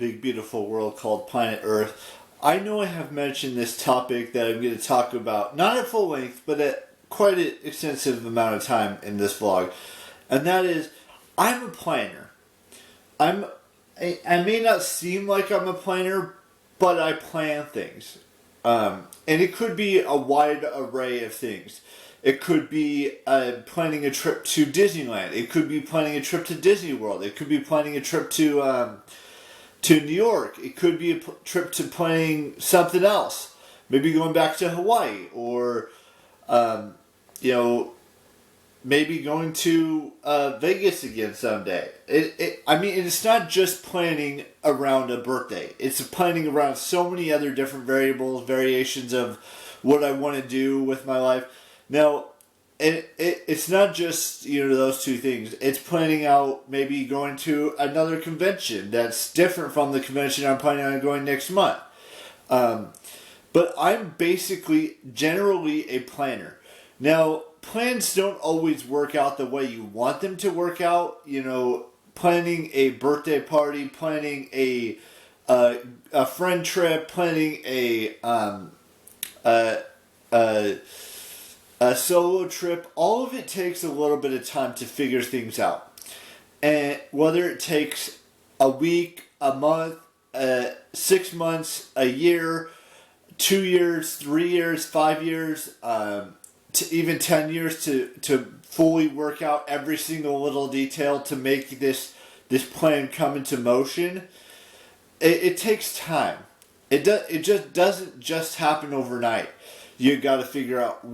big beautiful world called planet Earth. I know I have mentioned this topic that I'm going to talk about, not at full length, but at quite an extensive amount of time in this vlog. And that is, I'm a planner. I may not seem like I'm a planner, but I plan things. And it could be a wide array of things. It could be planning a trip to Disneyland. It could be planning a trip to Disney World. It could be planning a trip to New York. It could be a trip to planning something else. Maybe going back to Hawaii, or maybe going to Vegas again someday. It's not just planning around a birthday. It's planning around so many other different variations of what I want to do with my life. Now, it's not just those two things. It's planning out maybe going to another convention that's different from the convention I'm planning on going next month. But I'm basically generally a planner. Now, plans don't always work out the way you want them to work out. Planning a birthday party, planning a friend trip, planning a solo trip, all of it takes a little bit of time to figure things out. And whether it takes a week, a month, 6 months, a year, 2 years, 3 years, 5 years, to even 10 years to fully work out every single little detail to make this plan come into motion, it takes time. It just doesn't just happen overnight. You got to figure out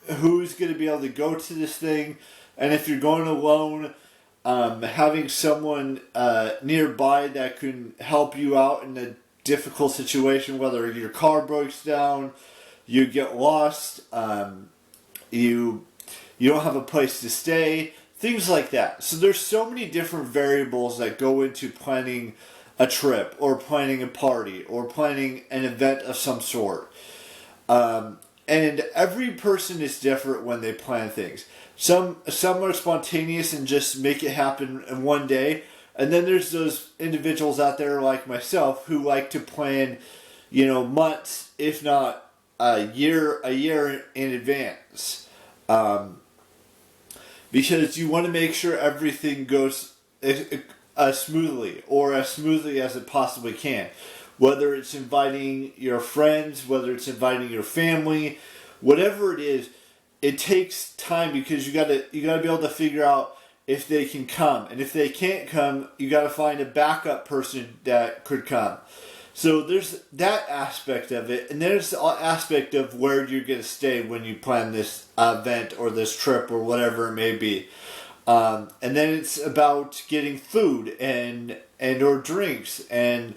who's going to be able to go to this thing, and if you're going alone, having someone nearby that can help you out in a difficult situation, whether your car breaks down, you get lost, you don't have a place to stay, things like that. So there's so many different variables that go into planning a trip, or planning a party, or planning an event of some sort. And every person is different when they plan things. Some are spontaneous and just make it happen in one day. And then there's those individuals out there like myself who like to plan, months, if not a year in advance. Because you want to make sure everything goes smoothly, or as smoothly as it possibly can. Whether it's inviting your friends, whether it's inviting your family, whatever it is, it takes time, because you gotta be able to figure out if they can come, and if they can't come, you gotta find a backup person that could come. So there's that aspect of it, and there's the aspect of where you're gonna stay when you plan this event or this trip or whatever it may be. And then it's about getting food and or drinks and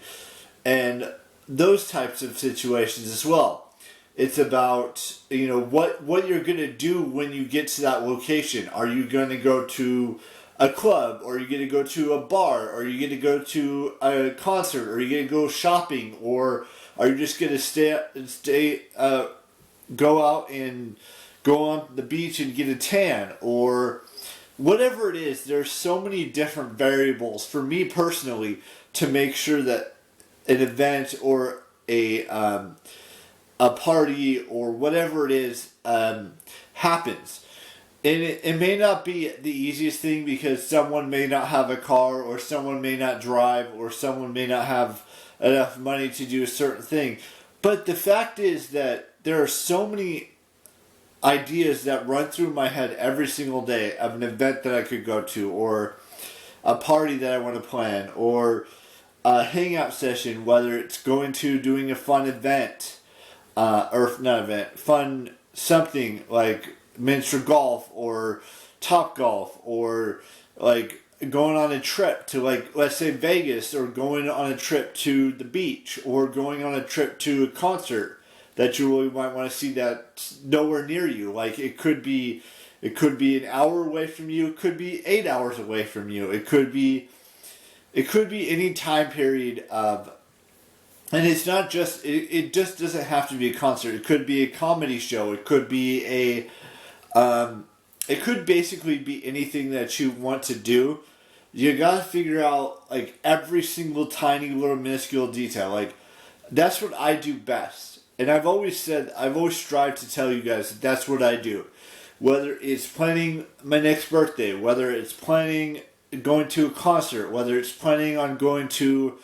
those types of situations as well. It's about what you're going to do when you get to that location. Are you going to go to a club, or are you going to go to a bar, or are you going to go to a concert, or are you going to go shopping, or are you just going to go out and go on the beach and get a tan, or whatever it is. There's so many different variables for me personally to make sure that an event or a party or whatever it is happens. And it may not be the easiest thing, because someone may not have a car, or someone may not drive, or someone may not have enough money to do a certain thing. But the fact is that there are so many ideas that run through my head every single day of an event that I could go to, or a party that I want to plan, or a hangout session, whether it's doing a fun event, fun something like miniature golf or top golf, or like going on a trip to, like, let's say Vegas, or going on a trip to the beach, or going on a trip to a concert that you really might want to see that's nowhere near you. Like, it could be an hour away from you, it could be 8 hours away from you, it could be any time period of, and it's not just, it just doesn't have to be a concert. It could be a comedy show. It could be it could basically be anything that you want to do. you gotta figure out like every single tiny little minuscule detail. Like that's what I do best. And I've always strived to tell you guys that that's what I do. Whether it's planning my next birthday, whether it's planning going to a concert, whether it's planning on going to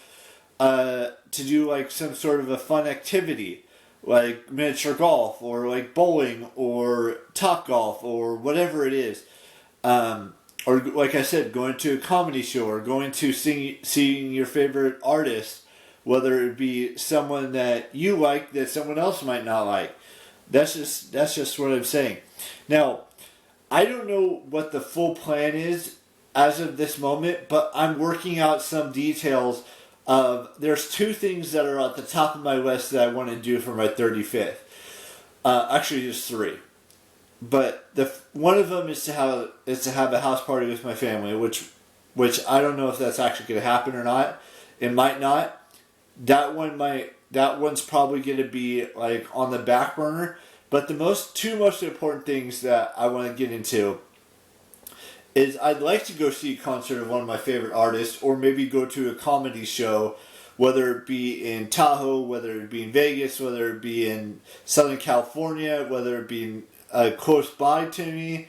do like some sort of a fun activity, like miniature golf or like bowling or top golf or whatever it is. Or like I said, going to a comedy show or going to seeing your favorite artist, whether it be someone that you like that someone else might not like. That's just what I'm saying. Now, I don't know what the full plan is as of this moment, but I'm working out some details of, there's two things that are at the top of my list that I want to do for my 35th. Actually, just three. But one of them is to have a house party with my family, which I don't know if that's actually going to happen or not. It might not. That one's probably going to be like on the back burner. But the two most important things that I want to get into is I'd like to go see a concert of one of my favorite artists, or maybe go to a comedy show, whether it be in Tahoe, whether it be in Vegas, whether it be in Southern California, whether it be close by to me.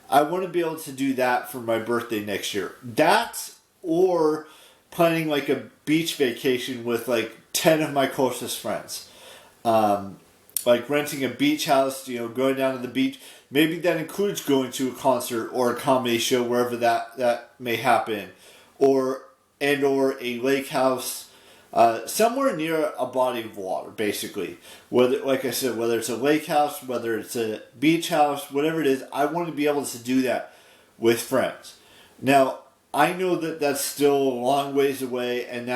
I want to be able to do that for my birthday next year. That's, or planning like a beach vacation with like 10 of my closest friends. Like renting a beach house, going down to the beach. Maybe that includes going to a concert or a comedy show, wherever that may happen. Or a lake house, somewhere near a body of water, basically. Whether, like I said, whether it's a lake house, whether it's a beach house, whatever it is, I want to be able to do that with friends. Now, I know that that's still a long ways away, and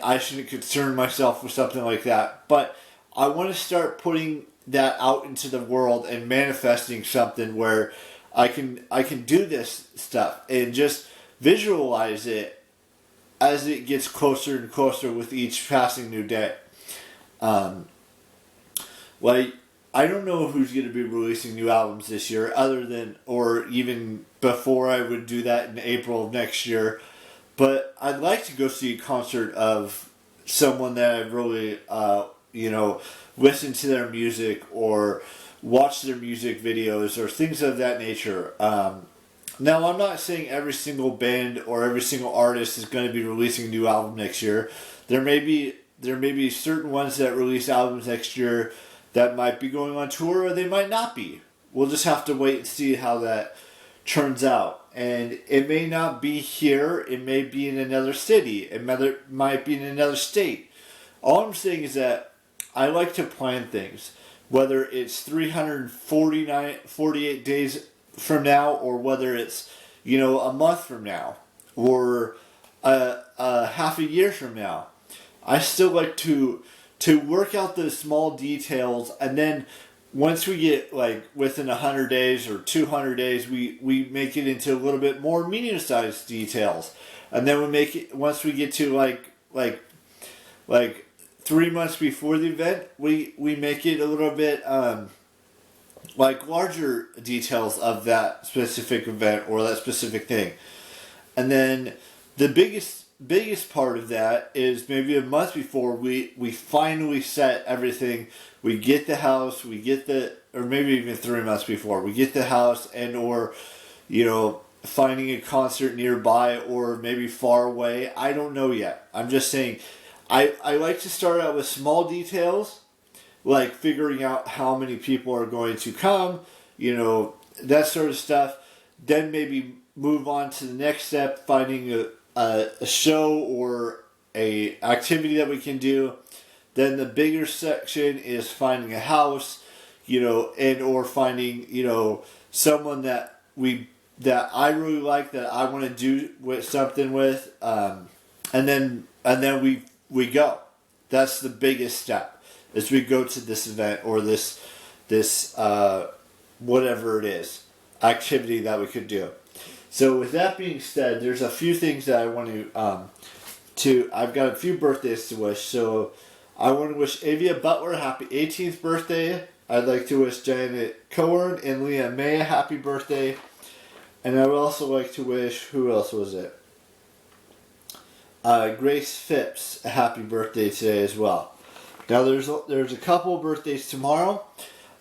I shouldn't concern myself with something like that. But I want to start putting that out into the world and manifesting something where I can do this stuff and just visualize it as it gets closer and closer with each passing new day. Like, I don't know who's going to be releasing new albums this year, other than, or even before I would do that in April of next year. But I'd like to go see a concert of someone that I really, listen to their music or watch their music videos or things of that nature. Now, I'm not saying every single band or every single artist is going to be releasing a new album next year. There may be certain ones that release albums next year that might be going on tour, or they might not be. We'll just have to wait and see how that turns out. And it may not be here. It may be in another city. It might be in another state. All I'm saying is that I like to plan things, whether it's 348 days from now, or whether it's, a month from now, or half a year from now. I still like to work out the small details, and then once we get like within 100 days or 200 days, we make it into a little bit more medium-sized details, and then we make it, once we get to like 3 months before the event, we make it a little bit like larger details of that specific event or that specific thing. And then the biggest part of that is maybe a month before we finally set everything. We get the house, or maybe even 3 months before, we get the house, and or finding a concert nearby or maybe far away. I don't know yet. I'm just saying, I like to start out with small details, like figuring out how many people are going to come, that sort of stuff. Then maybe move on to the next step, finding a show or a activity that we can do. Then the bigger section is finding a house, and or finding, someone that I really like, that I want to do something with, and then we go. That's the biggest step, is we go to this event or this whatever it is, activity that we could do. So with that being said, there's a few things that I want to I've got a few birthdays to wish. So I want to wish Avia Butler a happy 18th birthday. I'd like to wish Janet Cohen and Leah May a happy birthday. And I would also like to wish, who else was it? Grace Phipps a happy birthday today as well. Now there's a couple of birthdays tomorrow.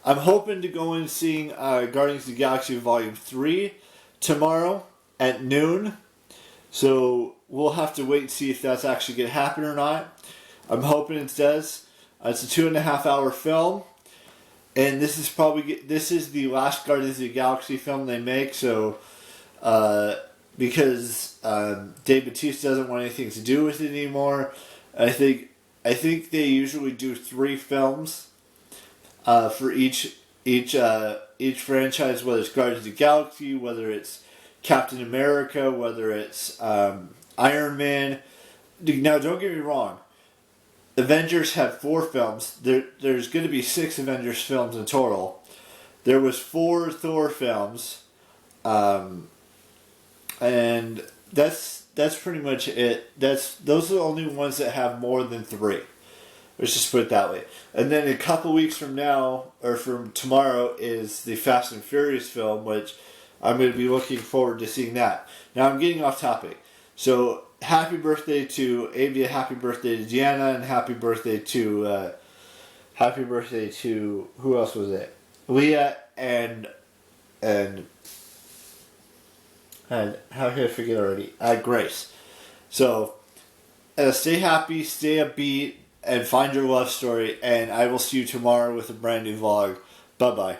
I'm hoping to go in seeing Guardians of the Galaxy Volume 3 tomorrow at noon. So we'll have to wait and see if that's actually going to happen or not. I'm hoping it does. It's a 2.5 hour film. And this is the last Guardians of the Galaxy film they make. So because Dave Bautista doesn't want anything to do with it anymore, I think they usually do 3 films for each franchise, whether it's Guardians of the Galaxy, whether it's Captain America, whether it's Iron Man. Now, don't get me wrong. Avengers had 4 films. There's going to be 6 Avengers films in total. There was 4 Thor films, and that's pretty much it. Those are the only ones that have more than 3. Let's just put it that way. And then a couple weeks from now, or from tomorrow, is the Fast and Furious film, which I'm going to be looking forward to seeing that. Now I'm getting off topic. So happy birthday to Avia, happy birthday to Deanna, and happy birthday to who else was it? Leah and how did I forget already? Grace. So stay happy, stay upbeat, and find your love story. And I will see you tomorrow with a brand new vlog. Bye bye.